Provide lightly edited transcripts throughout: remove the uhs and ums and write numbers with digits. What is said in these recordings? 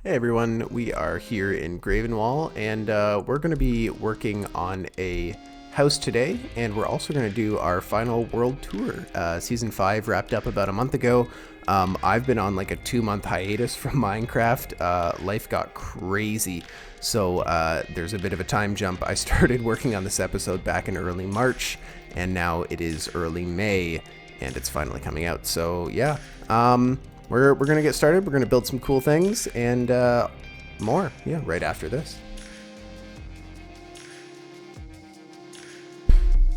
Hey everyone, we are here in Gravenwall, and we're going to be working on a house today, and we're also going to do our final world tour. Season 5 wrapped up about a month ago. I've been on like a 2-month hiatus from Minecraft. Life got crazy, so there's a bit of a time jump. I started working on this episode back in early March, and now it is early May, and it's finally coming out. So yeah, we're gonna get started. We're gonna build some cool things and more, yeah, right after this.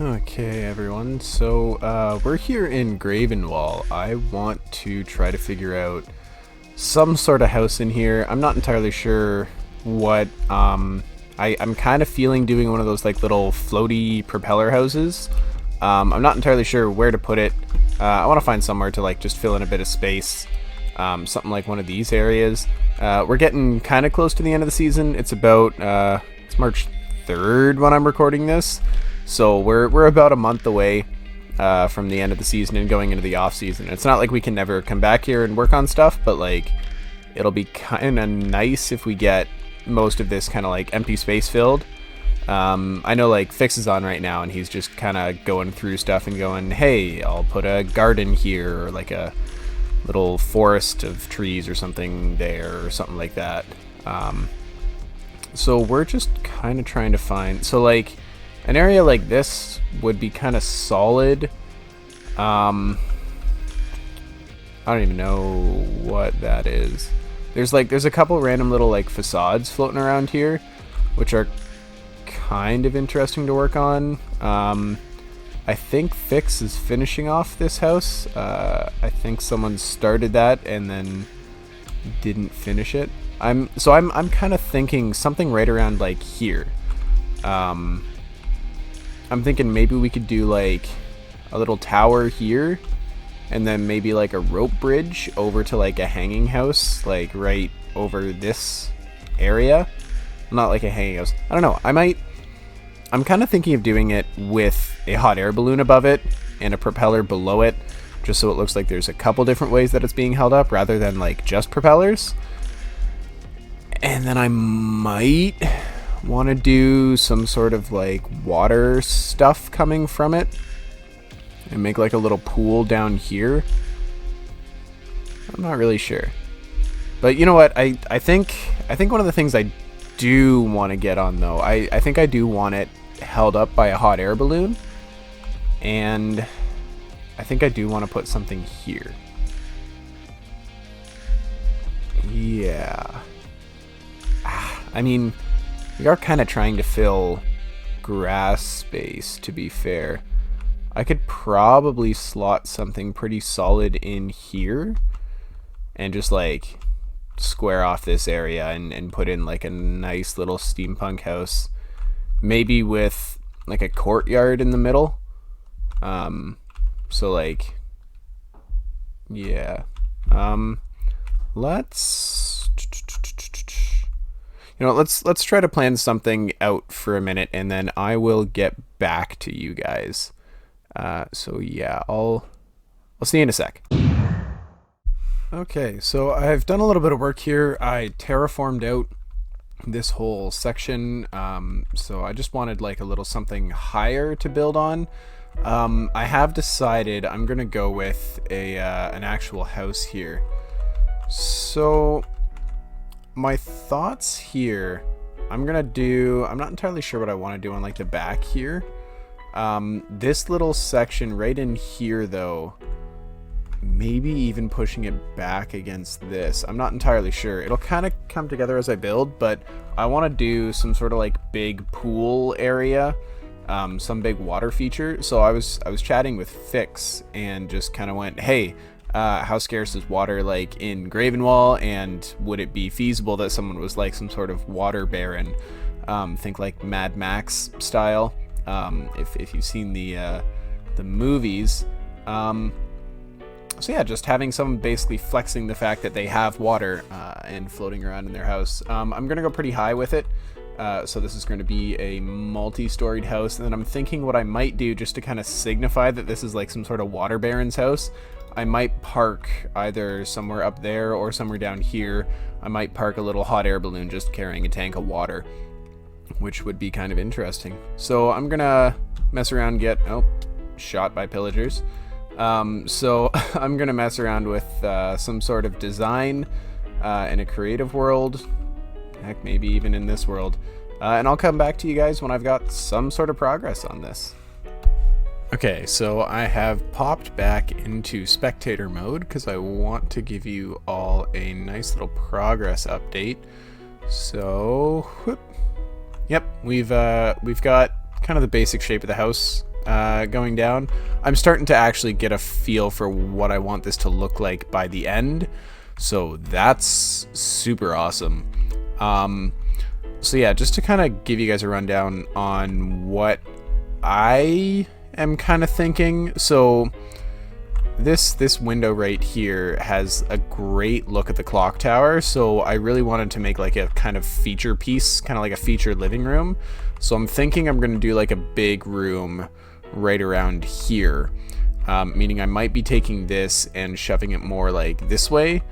Okay, everyone. So we're here in Gravenwall. I want to try to figure out some sort of house in here. I'm not entirely sure what. I'm kind of feeling doing one of those like little floaty propeller houses. I'm not entirely sure where to put it. I want to find somewhere to like just fill in a bit of space. Something like one of these areas. We're getting kind of close to the end of the season. It's about it's March 3rd when I'm recording this, so we're about a month away from the end of the season and going into the off season. It's not like we can never come back here and work on stuff, but like it'll be kind of nice if we get most of this kind of like empty space filled. I know like Fix is on right now, and he's just kind of going through stuff and going, hey, I'll put a garden here, or like a little forest of trees or something there, or something like that. So we're just kind of trying to find, so like an area like this would be kind of solid. I don't even know what that is. There's a couple random little like facades floating around here, which are kind of interesting to work on. I think Fix is finishing off this house. I think someone started that and then didn't finish it. I'm kind of thinking something right around like here. I'm thinking maybe we could do like a little tower here, and then maybe like a rope bridge over to like a hanging house, like right over this area. Not like a hanging house. I don't know. I'm kind of thinking of doing it with a hot air balloon above it and a propeller below it, just so it looks like there's a couple different ways that it's being held up rather than like just propellers. And then I might want to do some sort of like water stuff coming from it and make like a little pool down here. I'm not really sure. But you know what? I think one of the things I do want to get on though, I think I do want it held up by a hot air balloon, and I think I do want to put something here. Yeah, I mean, we are kind of trying to fill grass space, to be fair. I could probably slot something pretty solid in here and just like square off this area and put in like a nice little steampunk house, maybe with like a courtyard in the middle. So like, yeah, let's let's try to plan something out for a minute, and then I will get back to you guys. So yeah, I'll see you in a sec. Okay, so I've done a little bit of work here. I terraformed out this whole section, so I just wanted like a little something higher to build on. I have decided I'm gonna go with an actual house here. So my thoughts here, I'm not entirely sure what I want to do on like the back here. This little section right in here though, maybe even pushing it back against this. I'm not entirely sure. It'll kind of come together as I build, but I want to do some sort of like big pool area, some big water feature. So I was chatting with Fix and just kind of went, hey, how scarce is water like in Gravenwall, and would it be feasible that someone was like some sort of water baron? Think like Mad Max style, if you've seen the movies. So yeah, just having someone basically flexing the fact that they have water and floating around in their house. I'm going to go pretty high with it. So this is going to be a multi-storied house. And then I'm thinking what I might do just to kind of signify that this is like some sort of water baron's house. I might park either somewhere up there or somewhere down here. I might park a little hot air balloon just carrying a tank of water, which would be kind of interesting. So I'm gonna mess around, shot by pillagers. So I'm gonna mess around with some sort of design in a creative world, heck, maybe even in this world. And I'll come back to you guys when I've got some sort of progress on this. Okay, so I have popped back into spectator mode because I want to give you all a nice little progress update. So, whoop. Yep, we've got kind of the basic shape of the house going down. I'm starting to actually get a feel for what I want this to look like by the end, so that's super awesome. So yeah, just to kind of give you guys a rundown on what I am kind of thinking. So this window right here has a great look at the clock tower, so I really wanted to make like a kind of feature piece, kind of like a featured living room. So I'm thinking I'm going to do like a big room right around here, meaning I might be taking this and shoving it more like this way,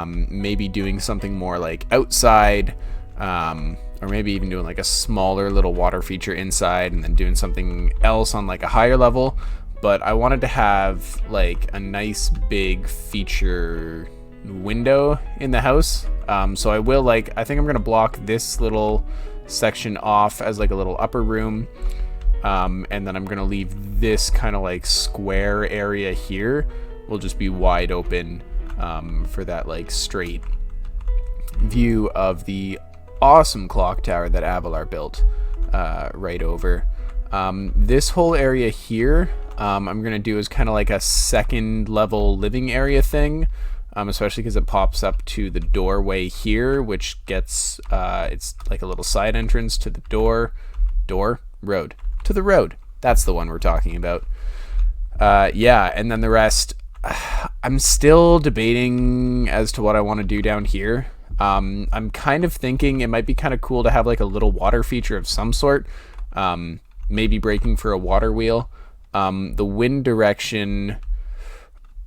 maybe doing something more like outside, or maybe even doing like a smaller little water feature inside and then doing something else on like a higher level. But I wanted to have like a nice big feature window in the house. So I will I think I'm going to block this little section off as like a little upper room. And then I'm going to leave this kind of like square area here will just be wide open for that like straight view of the awesome clock tower that Avilar built right over. This whole area here I'm gonna do is kind of like a second level living area thing, especially because it pops up to the doorway here, which gets it's like a little side entrance to the road. That's the one we're talking about. Yeah, and then the rest I'm still debating as to what I want to do down here. I'm kind of thinking it might be kind of cool to have like a little water feature of some sort, maybe breaking for a water wheel. The wind direction,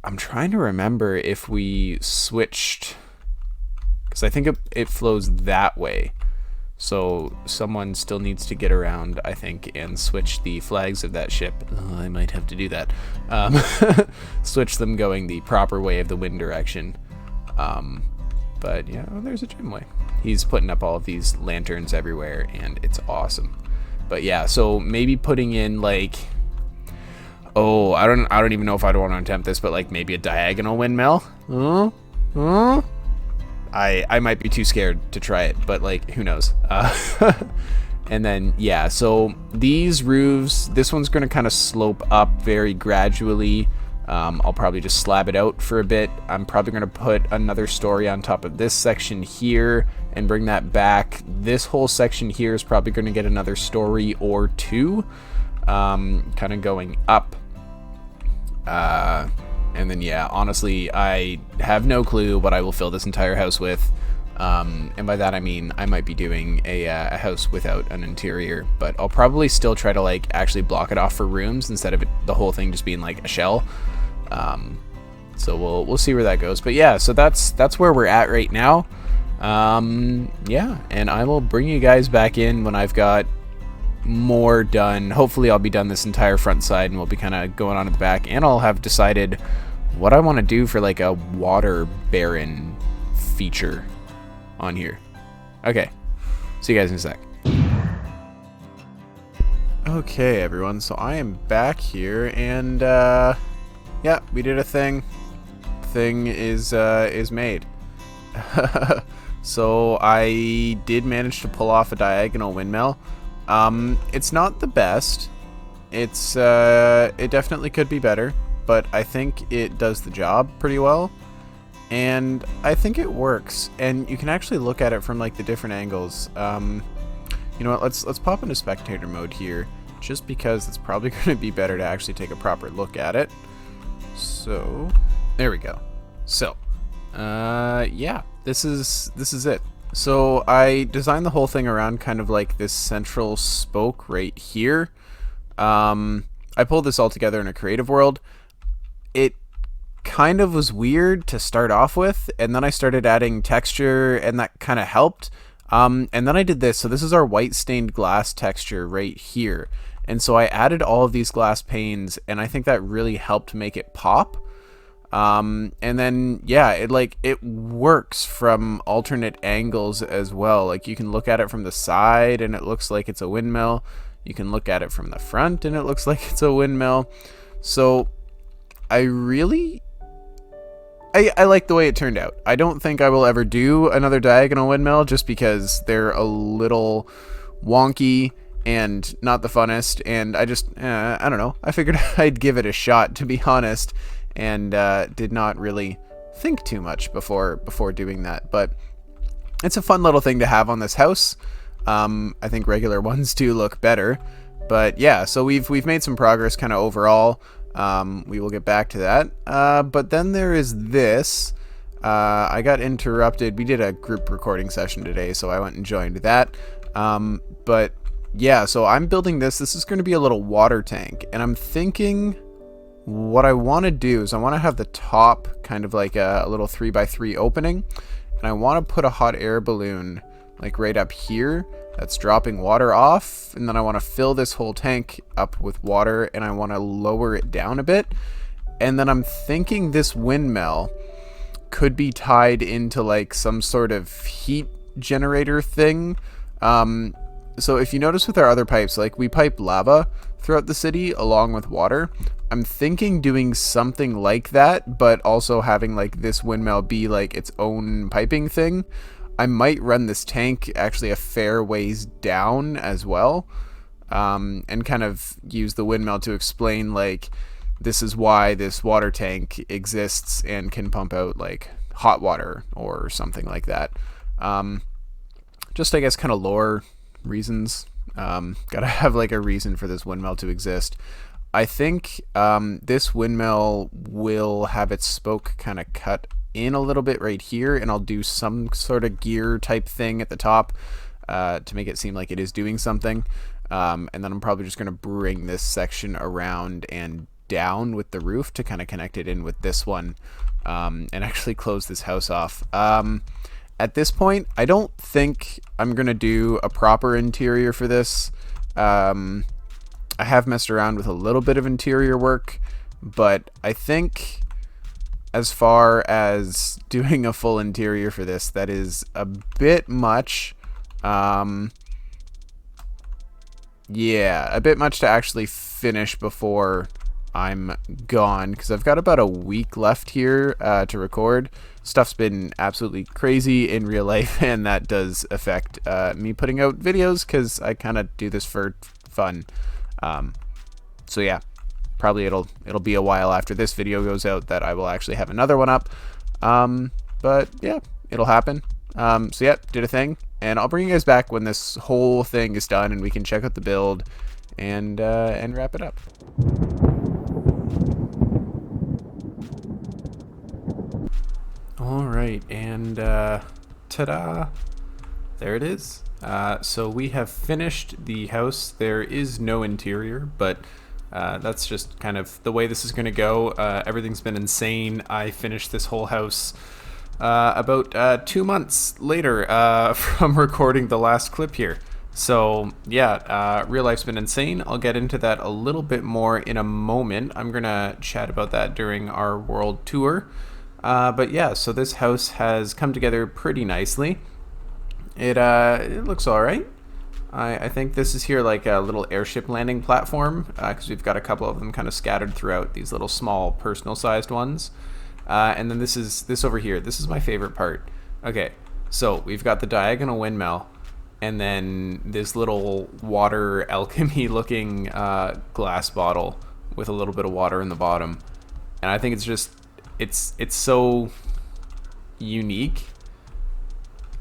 I'm trying to remember if we switched, because I think it flows that way. So someone still needs to get around, I think, and switch the flags of that ship. Oh, I might have to do that. Switch them going the proper way of the wind direction. But yeah, there's AgentNemitz. He's putting up all of these lanterns everywhere, and it's awesome. But yeah, so maybe putting in like, I don't even know if I'd want to attempt this, but like maybe a diagonal windmill. I might be too scared to try it, but like who knows. And then yeah, so these roofs, this one's going to kind of slope up very gradually. I'll probably just slab it out for a bit. I'm probably going to put another story on top of this section here and bring that back. This whole section here is probably going to get another story or two, kind of going up. And then yeah, honestly, I have no clue what I will fill this entire house with. And by that I mean I might be doing a house without an interior, but I'll probably still try to like actually block it off for rooms instead of the whole thing just being like a shell. So we'll see where that goes. But yeah, so that's where we're at right now. Yeah, and I will bring you guys back in when I've got more done. Hopefully I'll be done this entire front side and we'll be kind of going on to the back, and I'll have decided what I want to do for like a water baron feature on here. Okay, see you guys in a sec. Okay everyone, so I am back here, and yeah, we did a thing. Thing is made. So I did manage to pull off a diagonal windmill. It's not the best. It definitely could be better, but I think it does the job pretty well, and I think it works. And you can actually look at it from like the different angles. You know what? Let's pop into spectator mode here, just because it's probably going to be better to actually take a proper look at it. So there we go. So yeah, this is it. So I designed the whole thing around kind of like this central spoke right here. I pulled this all together in a creative world. It kind of was weird to start off with, and then I started adding texture, and that kind of helped. And then I did this. So this is our white stained glass texture right here. And so I added all of these glass panes, and I think that really helped make it pop. And then, yeah, it works from alternate angles as well. Like, you can look at it from the side, and it looks like it's a windmill. You can look at it from the front, and it looks like it's a windmill. So I like the way it turned out. I don't think I will ever do another diagonal windmill, just because they're a little wonky and not the funnest, and I don't know. I figured I'd give it a shot, to be honest, and did not really think too much before doing that. But it's a fun little thing to have on this house. I think regular ones do look better, but yeah. So we've made some progress kind of overall. We will get back to that. But then there is this. I got interrupted. We did a group recording session today, so I went and joined that. But yeah, so I'm building this. This is going to be a little water tank, and I'm thinking what I want to do is I want to have the top kind of like a little 3x3 opening, and I want to put a hot air balloon like right up here that's dropping water off, and then I want to fill this whole tank up with water, and I want to lower it down a bit. And then I'm thinking this windmill could be tied into like some sort of heat generator thing. So if you notice with our other pipes, like we pipe lava throughout the city along with water. I'm thinking doing something like that, but also having like this windmill be like its own piping thing. I might run this tank actually a fair ways down as well, and kind of use the windmill to explain like this is why this water tank exists and can pump out like hot water or something like that. Just I guess kind of lore reasons. Gotta have like a reason for this windmill to exist. I think this windmill will have its spoke kind of cut in a little bit right here, and I'll do some sort of gear type thing at the top to make it seem like it is doing something. And then I'm probably just going to bring this section around and down with the roof to kind of connect it in with this one, and actually close this house off. At this point, I don't think I'm going to do a proper interior for this. I have messed around with a little bit of interior work, but I think as far as doing a full interior for this, that is a bit much. Yeah, a bit much to actually finish before I'm gone, because I've got about a week left here to record. Stuff's been absolutely crazy in real life, and that does affect me putting out videos, because I kind of do this for fun. So yeah, probably it'll be a while after this video goes out that I will actually have another one up. But yeah, it'll happen. So yeah, did a thing, and I'll bring you guys back when this whole thing is done and we can check out the build and wrap it up. All right, and ta-da! There it is. So we have finished the house. There is no interior, but that's just kind of the way this is going to go. Everything's been insane. I finished this whole house about 2 months later from recording the last clip here. So yeah, real life's been insane. I'll get into that a little bit more in a moment. I'm going to chat about that during our world tour. But yeah, so this house has come together pretty nicely. It looks all right. I think this is here like a little airship landing platform, because we've got a couple of them kind of scattered throughout, these little small personal sized ones. And then this over here. This is my favorite part. Okay, so we've got the diagonal windmill, and then this little water alchemy looking glass bottle with a little bit of water in the bottom. And I think it's just, it's so unique.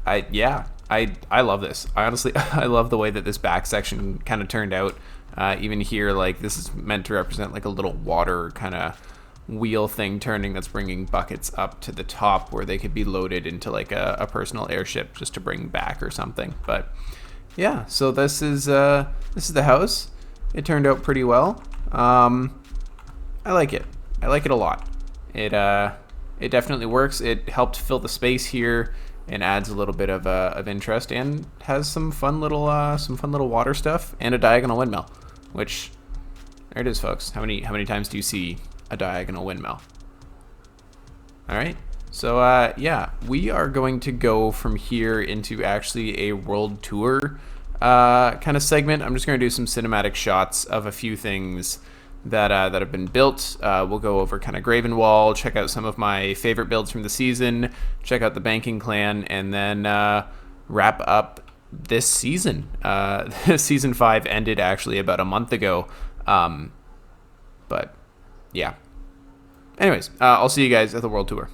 I love this. I honestly, I love the way that this back section kind of turned out. Even here, like, this is meant to represent like a little water kind of wheel thing turning that's bringing buckets up to the top where they could be loaded into like a personal airship just to bring back or something. But yeah, so this is the house. It turned out pretty well. I like it. I like it a lot. it definitely works. It helped fill the space here and adds a little bit of interest, and has some fun little water stuff and a diagonal windmill, which there it is, folks. How many times do you see a diagonal windmill? All right. So yeah, we are going to go from here into actually a world tour kind of segment. I'm just going to do some cinematic shots of a few things that have been built. We'll go over kind of Gravenwall, check out some of my favorite builds from the season, check out the banking clan, and then wrap up this season. Season 5 ended actually about a month ago, but yeah. Anyways, I'll see you guys at the world tour.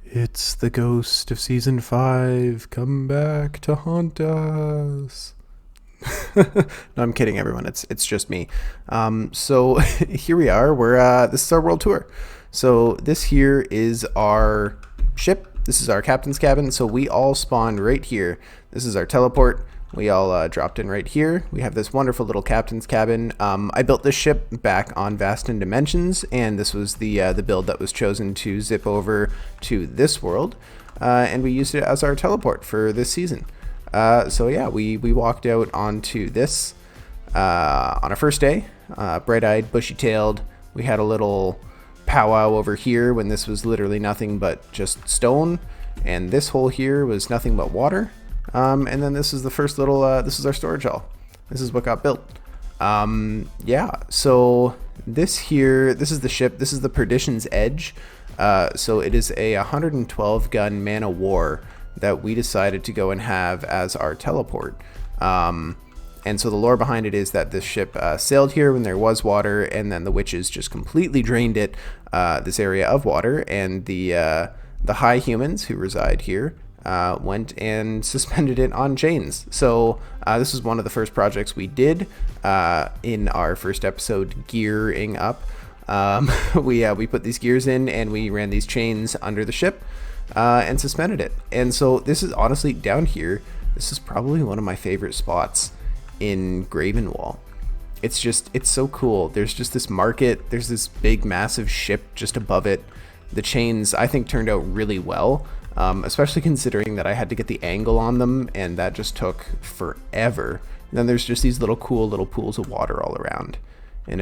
It's the ghost of season 5. Come back to haunt us. No, I'm kidding, everyone. It's just me. So here we are. This is our world tour. So this here is our ship. This is our captain's cabin. So we all spawned right here. This is our teleport. We all dropped in right here. We have this wonderful little captain's cabin. I built this ship back on Vasten Dimensions, and this was the build that was chosen to zip over to this world, and we used it as our teleport for this season. So yeah, we walked out onto this on our first day, bright-eyed, bushy-tailed. We had a little powwow over here when this was literally nothing but just stone, and this hole here was nothing but water. And then this is the first little, this is our storage hall. This is what got built. Yeah, so this here, this is the ship. This is the Perdition's Edge. So it is a 112 gun man of war that we decided to go and have as our teleport. And so the lore behind it is that this ship sailed here when there was water, and then the witches just completely drained it, this area of water, and the high humans who reside here went and suspended it on chains. So this was one of the first projects we did in our first episode, Gearing Up. We put these gears in, and we ran these chains under the ship and suspended it. And so this is honestly, down here, this is probably one of my favorite spots in Gravenwall. It's so cool. There's just this market. There's this big, massive ship just above it. The chains, I think, turned out really well. Especially considering that I had to get the angle on them, and that just took forever. And then there's just these cool little pools of water all around, and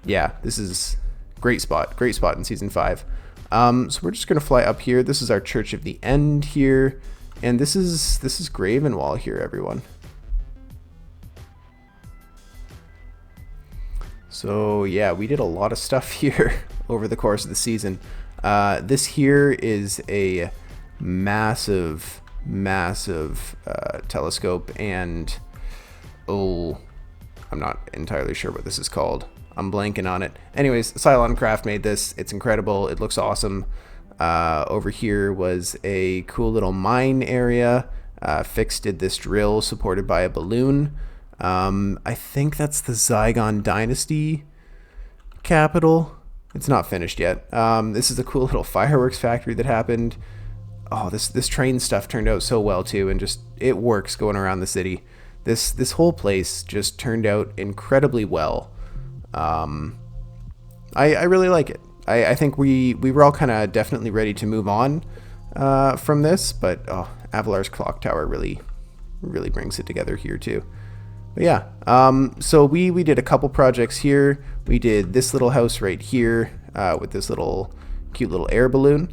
yeah, this is great spot in season 5. So we're just gonna fly up here. This is our Church of the End here, and this is Gravenwall here, everyone. So yeah, we did a lot of stuff here over the course of the season. This here is a massive telescope, and I'm not entirely sure what this is called. I'm blanking on it. Anyways, Psiloncraft made this. It's incredible. It looks awesome. Over here was a cool little mine area. Fix did this drill supported by a balloon. I think that's the Zygon Dynasty capital. It's not finished yet. This is a cool little fireworks factory that happened. Oh, this train stuff turned out so well too, and just it works going around the city. This whole place just turned out incredibly well. I really like it. I think we were all kind of definitely ready to move on from this, but Avilar's clock tower really brings it together here too. But yeah, so we did a couple projects here. We did this little house right here with this cute little air balloon.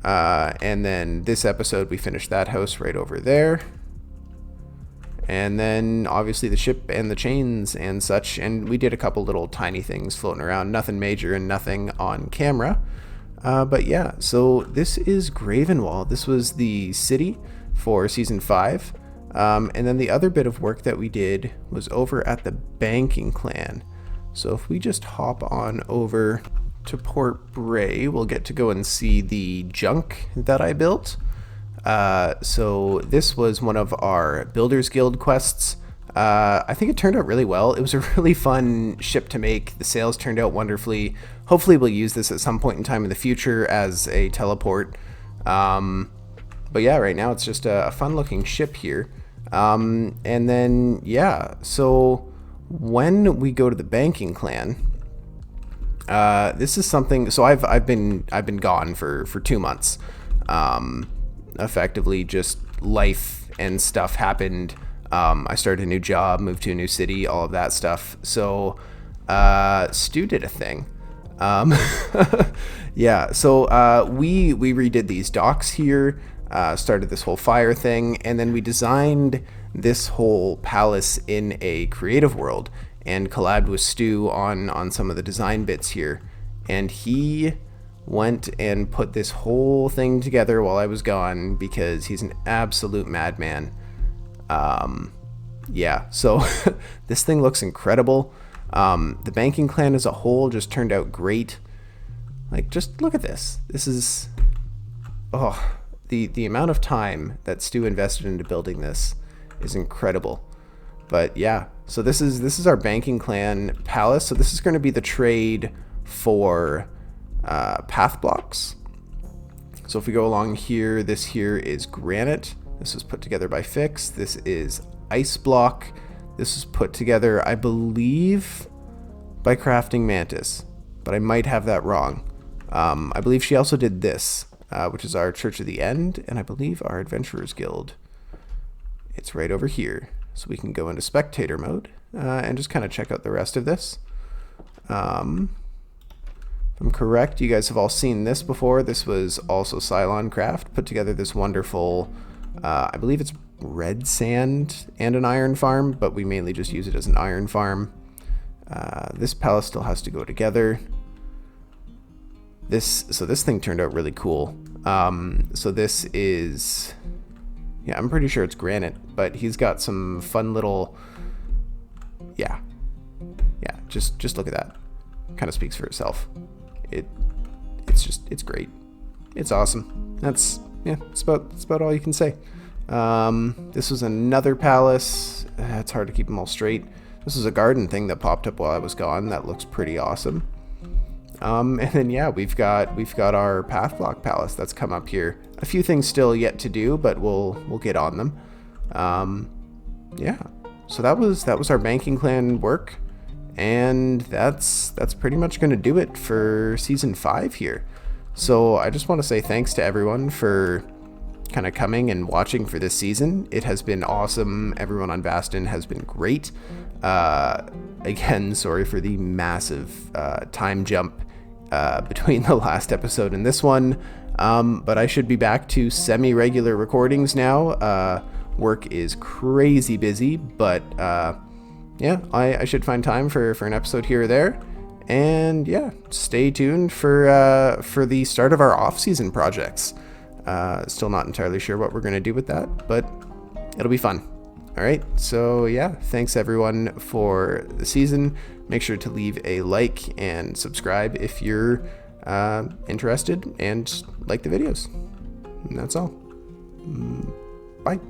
And then this episode, we finished that house right over there. And then obviously the ship and the chains and such. And we did a couple little tiny things floating around, nothing major and nothing on camera. But yeah, so this is Gravenwall. This was the city for season 5. And then the other bit of work that we did was over at the banking clan. So if we just hop on over to Port Bray, we'll get to go and see the junk that I built. So this was one of our Builders Guild quests. I think it turned out really well. It was a really fun ship to make. The sails turned out wonderfully. Hopefully we'll use this at some point in time in the future as a teleport. But yeah, right now it's just a fun looking ship here. And then, yeah, so when we go to the banking clan, this is something. So I've been gone for 2 months. Effectively, just life and stuff happened. I started a new job, moved to a new city, all of that stuff. So Stu did a thing. Yeah. So we redid these docks here. Started this whole fire thing, and then we designed this whole palace in a creative world and collabed with Stu on some of the design bits here. And he went and put this whole thing together while I was gone because he's an absolute madman. Yeah, so this thing looks incredible. The banking clan as a whole just turned out great. Like, just look at this. This is... Oh... The amount of time that Stu invested into building this is incredible. But yeah, so this is our banking clan palace. So this is going to be the trade for path blocks. So if we go along here, this here is granite. This was put together by Fix. This is ice block. This was put together, I believe, by CraftingMantis, but I might have that wrong. I believe she also did this. Which is our Church of the End, and I believe our Adventurers Guild. It's right over here. So we can go into spectator mode and just kind of check out the rest of this. If I'm correct, you guys have all seen this before. This was also Psiloncraft put together this wonderful, I believe it's red sand and an iron farm, but we mainly just use it as an iron farm. This palace still has to go together. So this thing turned out really cool. So this is, yeah, I'm pretty sure it's granite, but he's got some fun little, yeah, just look at that. Kind of speaks for itself. It's great. It's awesome. That's about all you can say. This was another palace. It's hard to keep them all straight. This is a garden thing that popped up while I was gone. That looks pretty awesome. And then yeah, we've got our path block palace that's come up here. A few things still yet to do, but we'll get on them. Yeah, so that was our banking clan work, and that's pretty much going to do it for season 5 here. So I just want to say thanks to everyone for kind of coming and watching for this season. It has been awesome. Everyone on Vasten has been great. Again, sorry for the massive time jump between the last episode and this one, but I should be back to semi-regular recordings now. Work is crazy busy, but yeah, I should find time for an episode here or there. And yeah, stay tuned for the start of our off-season projects. Still not entirely sure what we're going to do with that, but it'll be fun. All right, so yeah, thanks everyone for the season. Make sure to leave a like and subscribe if you're interested and like the videos. And that's all. Bye.